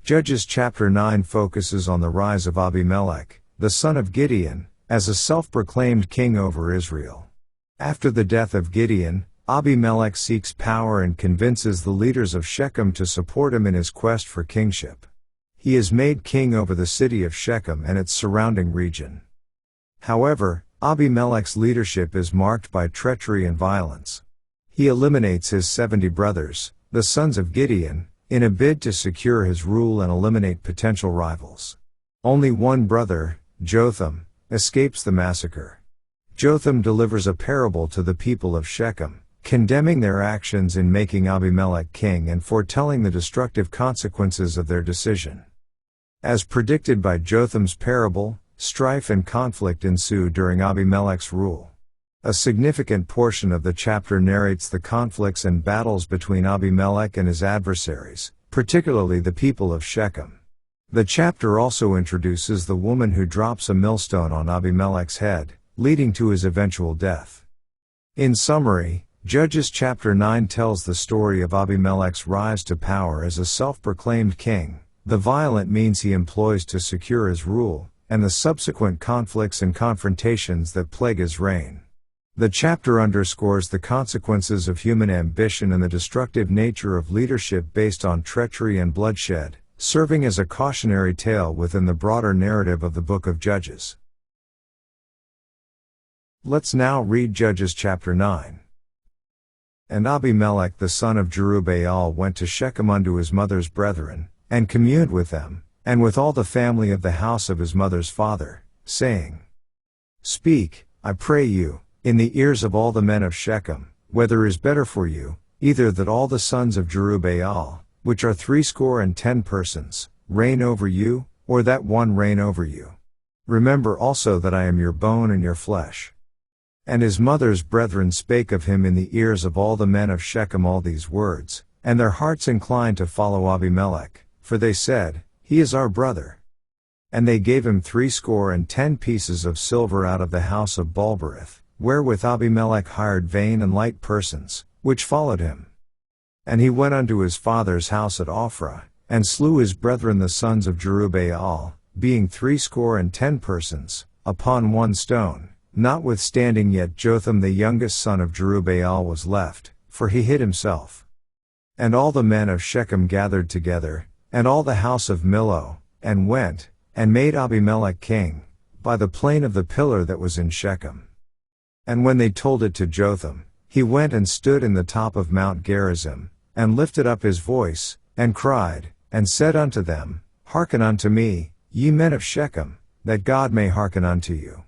Judges chapter 9 focuses on the rise of Abimelech, the son of Gideon, as a self-proclaimed king over Israel. After the death of Gideon, Abimelech seeks power and convinces the leaders of Shechem to support him in his quest for kingship. He is made king over the city of Shechem and its surrounding region. However, Abimelech's leadership is marked by treachery and violence. He eliminates his 70 brothers, the sons of Gideon, in a bid to secure his rule and eliminate potential rivals. Only one brother, Jotham, escapes the massacre. Jotham delivers a parable to the people of Shechem, condemning their actions in making Abimelech king and foretelling the destructive consequences of their decision. As predicted by Jotham's parable, strife and conflict ensue during Abimelech's rule. A significant portion of the chapter narrates the conflicts and battles between Abimelech and his adversaries, particularly the people of Shechem. The chapter also introduces the woman who drops a millstone on Abimelech's head, leading to his eventual death. In summary, Judges chapter 9 tells the story of Abimelech's rise to power as a self-proclaimed king, the violent means he employs to secure his rule, and the subsequent conflicts and confrontations that plague his reign. The chapter underscores the consequences of human ambition and the destructive nature of leadership based on treachery and bloodshed, serving as a cautionary tale within the broader narrative of the book of Judges. Let's now read Judges chapter 9. And Abimelech the son of Jerubbaal went to Shechem unto his mother's brethren, and communed with them, and with all the family of the house of his mother's father, saying, Speak, I pray you, in the ears of all the men of Shechem, whether is better for you, either that all the sons of Jerubbaal, which are 70 persons, reign over you, or that one reign over you. Remember also that I am your bone and your flesh. And his mother's brethren spake of him in the ears of all the men of Shechem all these words, and their hearts inclined to follow Abimelech, for they said, He is our brother. And they gave him 70 pieces of silver out of the house of Balberith, wherewith Abimelech hired vain and light persons, which followed him. And he went unto his father's house at Ophrah, and slew his brethren the sons of Jerubbaal, being 70 persons, upon one stone. Notwithstanding yet Jotham the youngest son of Jerubbaal was left, for he hid himself. And all the men of Shechem gathered together, and all the house of Millo, and went, and made Abimelech king, by the plain of the pillar that was in Shechem. And when they told it to Jotham, he went and stood in the top of Mount Gerizim, and lifted up his voice, and cried, and said unto them, Hearken unto me, ye men of Shechem, that God may hearken unto you.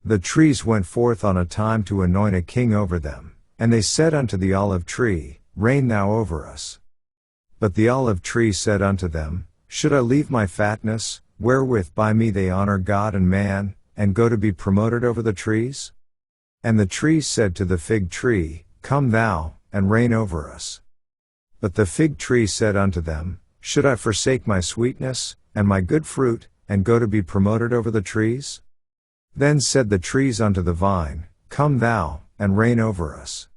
The trees went forth on a time to anoint a king over them, and they said unto the olive tree, Reign thou over us. But the olive tree said unto them, Should I leave my fatness, wherewith by me they honor God and man, and go to be promoted over the trees? And the trees said to the fig tree, Come thou, and reign over us. But the fig tree said unto them, Should I forsake my sweetness, and my good fruit, and go to be promoted over the trees? Then said the trees unto the vine, Come thou, and reign over us.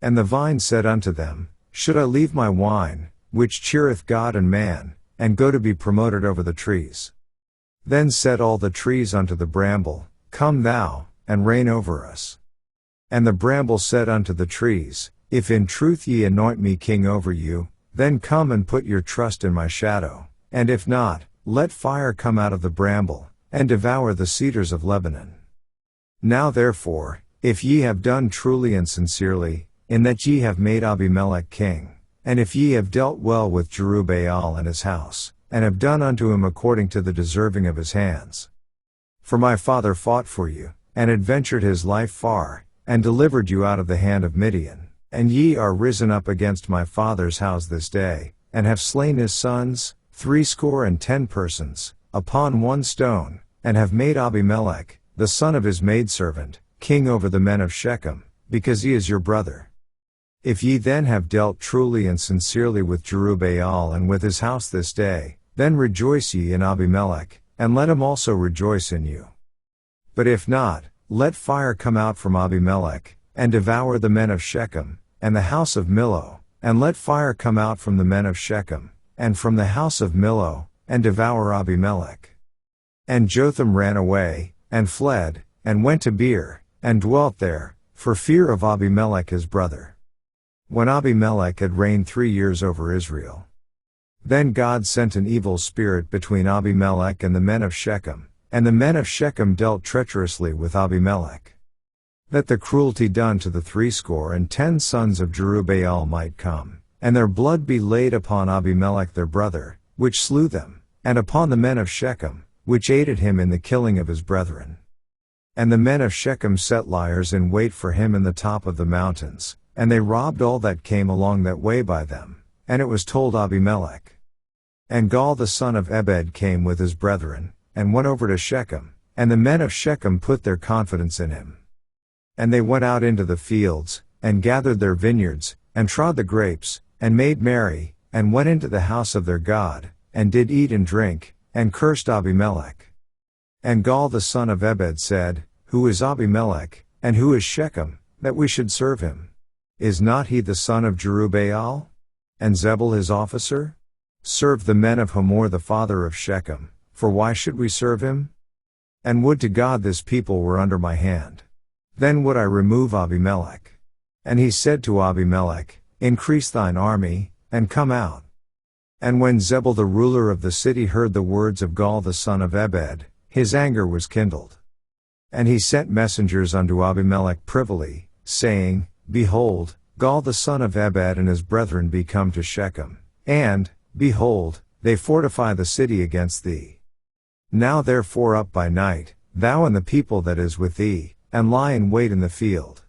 And the vine said unto them, Should I leave my wine, which cheereth God and man, and go to be promoted over the trees? Then said all the trees unto the bramble, Come thou, and reign over us. And the bramble said unto the trees, If in truth ye anoint me king over you, then come and put your trust in my shadow, and if not, let fire come out of the bramble, and devour the cedars of Lebanon. Now therefore, if ye have done truly and sincerely, in that ye have made Abimelech king, and if ye have dealt well with Jerubbaal and his house, and have done unto him according to the deserving of his hands. For my father fought for you, and adventured his life far, and delivered you out of the hand of Midian, and ye are risen up against my father's house this day, and have slain his sons, 70 persons, upon one stone, and have made Abimelech, the son of his maidservant, king over the men of Shechem, because he is your brother. If ye then have dealt truly and sincerely with Jerubbaal and with his house this day, then rejoice ye in Abimelech, and let him also rejoice in you. But if not, let fire come out from Abimelech, and devour the men of Shechem, and the house of Millo, and let fire come out from the men of Shechem, and from the house of Millo, and devour Abimelech. And Jotham ran away, and fled, and went to Beer, and dwelt there, for fear of Abimelech his brother. When Abimelech had reigned 3 years over Israel. Then God sent an evil spirit between Abimelech and the men of Shechem, and the men of Shechem dealt treacherously with Abimelech. That the cruelty done to the 70 sons of Jerubbaal might come, and their blood be laid upon Abimelech their brother, which slew them, and upon the men of Shechem, which aided him in the killing of his brethren. And the men of Shechem set liers in wait for him in the top of the mountains, and they robbed all that came along that way by them, and it was told Abimelech. And Gaal the son of Ebed came with his brethren, and went over to Shechem, and the men of Shechem put their confidence in him. And they went out into the fields, and gathered their vineyards, and trod the grapes, and made merry, and went into the house of their God, and did eat and drink, and cursed Abimelech. And Gaal the son of Ebed said, Who is Abimelech, and who is Shechem, that we should serve him? Is not he the son of Jerubbaal? And Zebul his officer? Serve the men of Hamor the father of Shechem, for why should we serve him? And would to God this people were under my hand. Then would I remove Abimelech. And he said to Abimelech, Increase thine army, and come out. And when Zebul the ruler of the city heard the words of Gaal the son of Ebed, his anger was kindled. And he sent messengers unto Abimelech privily, saying, Behold, Gaal the son of Ebed and his brethren be come to Shechem, and, behold, they fortify the city against thee. Now therefore up by night, thou and the people that is with thee, and lie in wait in the field.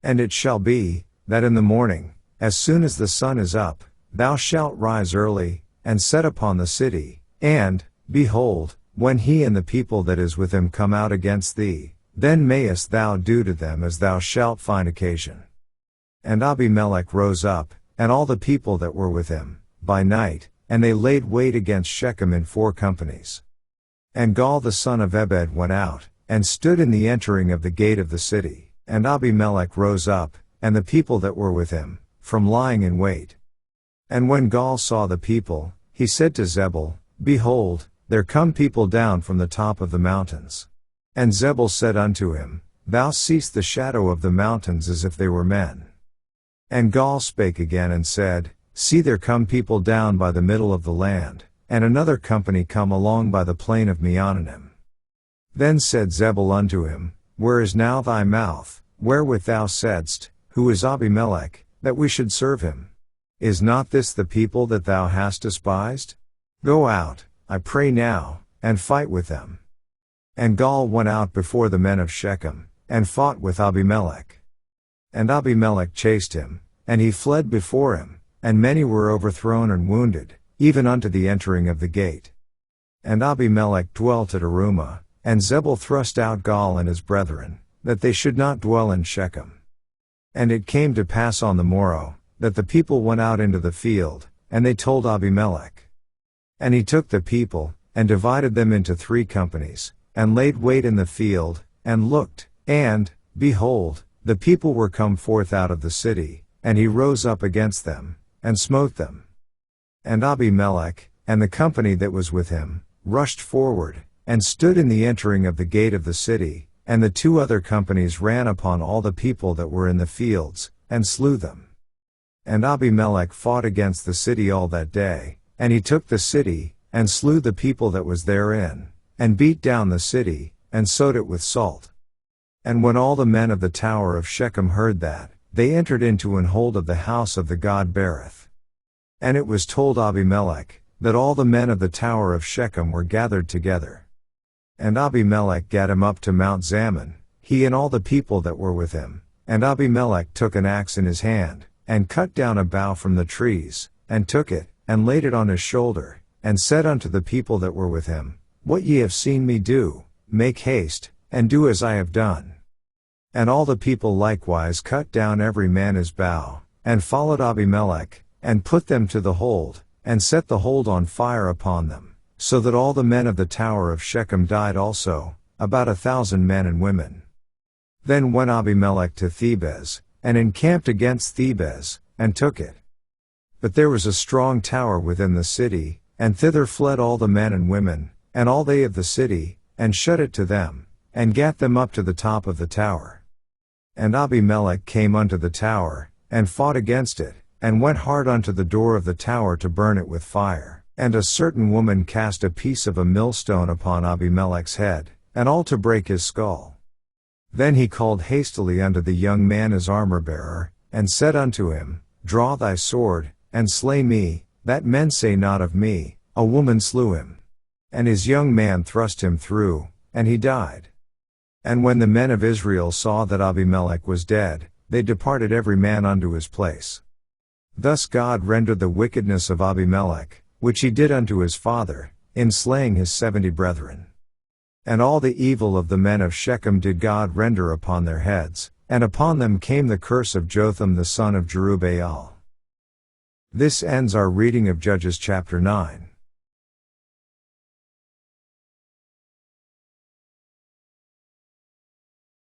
And it shall be, that in the morning, as soon as the sun is up, thou shalt rise early, and set upon the city, and, behold, when he and the people that is with him come out against thee, then mayest thou do to them as thou shalt find occasion. And Abimelech rose up, and all the people that were with him, by night, and they laid wait against Shechem in 4 companies. And Gaal the son of Ebed went out, and stood in the entering of the gate of the city, and Abimelech rose up, and the people that were with him, from lying in wait. And when Gaal saw the people, he said to Zebul, Behold, there come people down from the top of the mountains. And Zebul said unto him, Thou seest the shadow of the mountains as if they were men. And Gaal spake again and said, See, there come people down by the middle of the land, and another company come along by the plain of Meonanim. Then said Zebul unto him, Where is now thy mouth, wherewith thou saidst, Who is Abimelech, that we should serve him? Is not this the people that thou hast despised? Go out, I pray now, and fight with them. And Gaal went out before the men of Shechem, and fought with Abimelech. And Abimelech chased him, and he fled before him, and many were overthrown and wounded, even unto the entering of the gate. And Abimelech dwelt at Arumah, and Zebul thrust out Gaal and his brethren, that they should not dwell in Shechem. And it came to pass on the morrow, that the people went out into the field, and they told Abimelech. And he took the people, and divided them into 3 companies, and laid wait in the field, and looked, and, behold, the people were come forth out of the city, and he rose up against them, and smote them. And Abimelech, and the company that was with him, rushed forward, and stood in the entering of the gate of the city, and the 2 other companies ran upon all the people that were in the fields, and slew them. And Abimelech fought against the city all that day, and he took the city, and slew the people that was therein, and beat down the city, and sowed it with salt. And when all the men of the tower of Shechem heard that, they entered into an hold of the house of the god Berith. And it was told Abimelech, that all the men of the tower of Shechem were gathered together. And Abimelech gat him up to Mount Zaman, he and all the people that were with him, and Abimelech took an axe in his hand, and cut down a bough from the trees, and took it, and laid it on his shoulder, and said unto the people that were with him, What ye have seen me do, make haste, and do as I have done. And all the people likewise cut down every man his bough, and followed Abimelech, and put them to the hold, and set the hold on fire upon them, so that all the men of the tower of Shechem died also, about 1,000 men and women. Then went Abimelech to Thebez, and encamped against Thebez, and took it. But there was a strong tower within the city, and thither fled all the men and women, and all they of the city, and shut it to them, and gat them up to the top of the tower. And Abimelech came unto the tower, and fought against it, and went hard unto the door of the tower to burn it with fire. And a certain woman cast a piece of a millstone upon Abimelech's head, and all to break his skull. Then he called hastily unto the young man his armor-bearer, and said unto him, Draw thy sword, and slay me, that men say not of me, A woman slew him. And his young man thrust him through, and he died. And when the men of Israel saw that Abimelech was dead, they departed every man unto his place. Thus God rendered the wickedness of Abimelech, which he did unto his father, in slaying his 70 brethren. And all the evil of the men of Shechem did God render upon their heads, and upon them came the curse of Jotham the son of Jerubbaal. This ends our reading of Judges chapter 9.